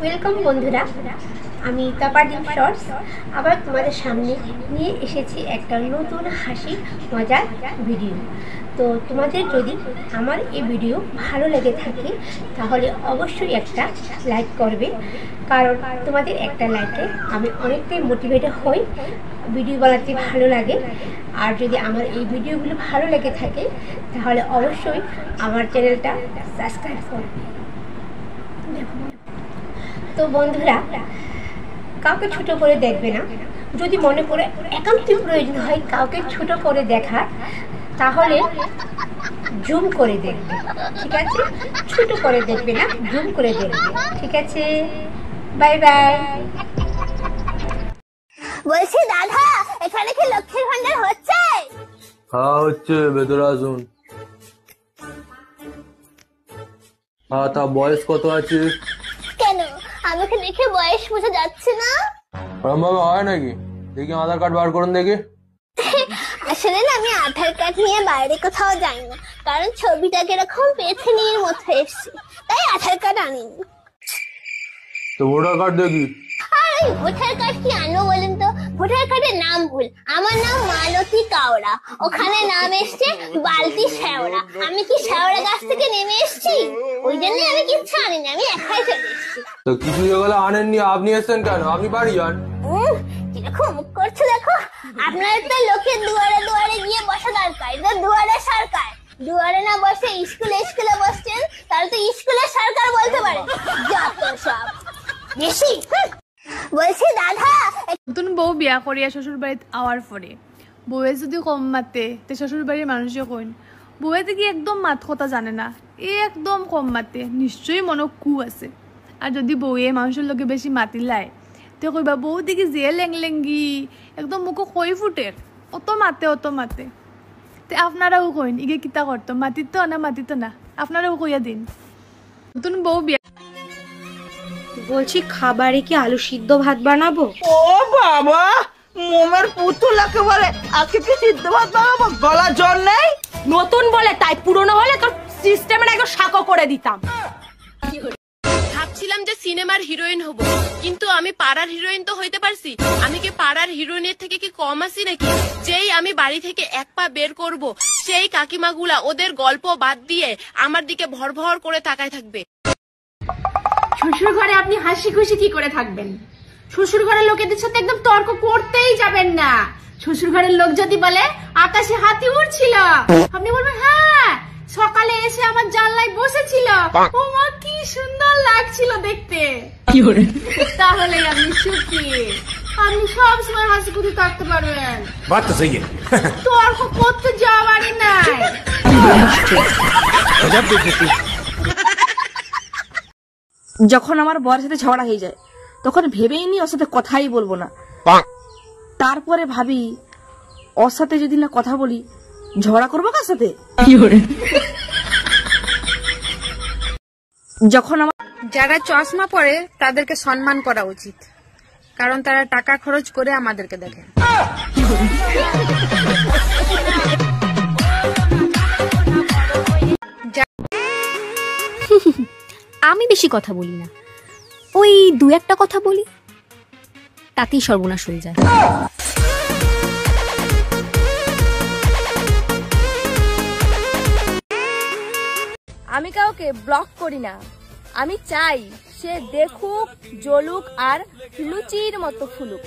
Welcome বন্ধুরা, আমি তাপারদিন shorts আবার তোমাদের সামনে নিয়ে এসেছি একটা নতুন হাসি মজার ভিডিও। তো তোমাদের যদি আমার এই ভিডিও ভালো লেগে থাকে তাহলে অবশ্যই একটা লাইক করবে, কারণ তোমাদের একটা লাইকে আমি অনেকটাই মোটিভেটেড হই, ভিডিও বানাতে ভালো লাগে। আর যদি আমার এই ভিডিওগুলো ভালো লেগে থাকে তাহলে অবশ্যই আমার চ্যানেলটা সাবস্ক্রাইব করবে। তো বন্ধুরা, কাউকে ছোট করে দেখবে না। যদি মনে করে একান্তই প্রয়োজন হয় কাউকে ছোট করে দেখার, তাহলে জুম করে দেখবে, ঠিক আছে? ছোট করে দেখবে না, জুম করে দেখবে, ঠিক আছে? Bye bye. বলছি দাদা, এখানে কি লক্ষ্মীর ভান্ডার হচ্ছে? হ্যাঁ হচ্ছে, ভেতরে আসুন। হ্যাঁ, তা বয়স কত আছে? কেন, আমাকে দেখে বয়স বোঝা যাচ্ছে না? ওরমভাবে হয় নাকি? দেখি আধার কার্ড বার করুন দেখি। আসলে না, আমি আধার কার্ড নিয়ে বাইরে কোথাও যাই না, কারণ ছবিটা কিরকম পেছনের মতো এসছে, তাই আধার কার্ড আনিনি। তো ভোটার কার্ড দেখি। আর ওই ভোটার কার্ড কি আনবো বলেন তো? ভোটার কার্ডের নাম ভুল। আমার নাম মালতী কাওড়া, ওখানে নাম এসছে বালতি শেওড়া। আমি কি শেওড়া গাছ থেকে নেমে এসছি? ওই জন্যই আমি কিচ্ছু আনিনি, আমি একাই চলে এসছি। তো কিছু যেগুলো আনেননি, আপনি এসছেন কেন? আপনি বাড়ি যান। কিরকম মুখ করছে দেখো। আপনার তো লোকের দুয়ারে দুয়ারে গিয়ে বসা দরকার, এটা দুয়ারে সরকার। দুয়ারে না বসে স্কুলে বসছেন, তাহলে তো স্কুলের সরকার বলতে পারে। যত সব বেশি। বলছি দাদা, নতুন বউ বিয়া করিয়া শ্বশুর বাড়িতে আওয়ার পরে বউয়ে যদি কম মাতে তে শ্বশুর বাড়ির মানুষে কইন বউয়ে দেখি একদম মাত কথা জানে না, একদম কম মাতে, নিশ্চয়ই মনে কু আছে। আর যদি বউয়ে মানুষের লোকে বেশি মাতিলায় তো কইবা বউ দেখি যে লেংলেঙ্গি, একদম মুখো কই ফুটের, অত মাতে। তে আপনারাও কইন ইগে কিতা করতো, মাতিত না, আপনারাও কইয়া দিন। নতুন বউ বিয়া। বলছি, খাবারে কি আলু সিদ্ধ ভাত বানাবো? ও বাবা, মোমের পুতুল একেবারে। আজকে কি সিদ্ধ ভাত বানাবো? গলা জল নেই? নতুন বলে তাই, পুরনো হলে তোর সিস্টেমের একদম শাকো করে দিতাম। ভাবছিলাম যে সিনেমার হিরোইন হব, কিন্তু আমি পাড়ার হিরোইন তো হইতে পারছি। আমি কি পাড়ার হিরোইনের থেকে কি কম আছি নাকি? যেই আমি বাড়ি থেকে এক পা বের করব, সেই কাকিমাগুলা ওদের গল্প বাদ দিয়ে আমার দিকে ভর করে তাকায় থাকবে। শ্বশুর ঘরে আপনি হাসি খুশি কি করে থাকবেন? শ্বশুর ঘরের লোকেদের সাথে একদম তর্ক করতেই যাবেন না। শ্বশুর ঘরের লোক যদি বলে আকাশে হাতি উড়ছিল, আপনি বলবেন হ্যাঁ, সকালে এসে আমার জানলায় বসেছিল, ও মা কি সুন্দর লাগছিল দেখতে। তাহলে আপনি সুখী, আপনি সব সময় হাসি খুশি থাকতে পারবেন। তর্ক করতে যাওয়ারই নাই। যখন আমার বরের সাথে ঝগড়া হয়ে যায় তখন ভেবেই নি ওর সাথে কথাই বলবো না। তারপরে ভাবি ওর সাথে যদি না কথা বলি ঝগড়া করবো কার সাথে? যখন আমার যারা চশমা পরে তাদেরকে সম্মান করা উচিত, কারণ তারা টাকা খরচ করে আমাদেরকে দেখে। আমি বেশি কথা বলি না, ওই দু একটা কথা বলি, তাতেই সর্বনাশ হয়ে যায়। আমি কাউকে ব্লক করি না, আমি চাই সে দেখুক, জ্বলুক আর লুচির মতো ফুলুক।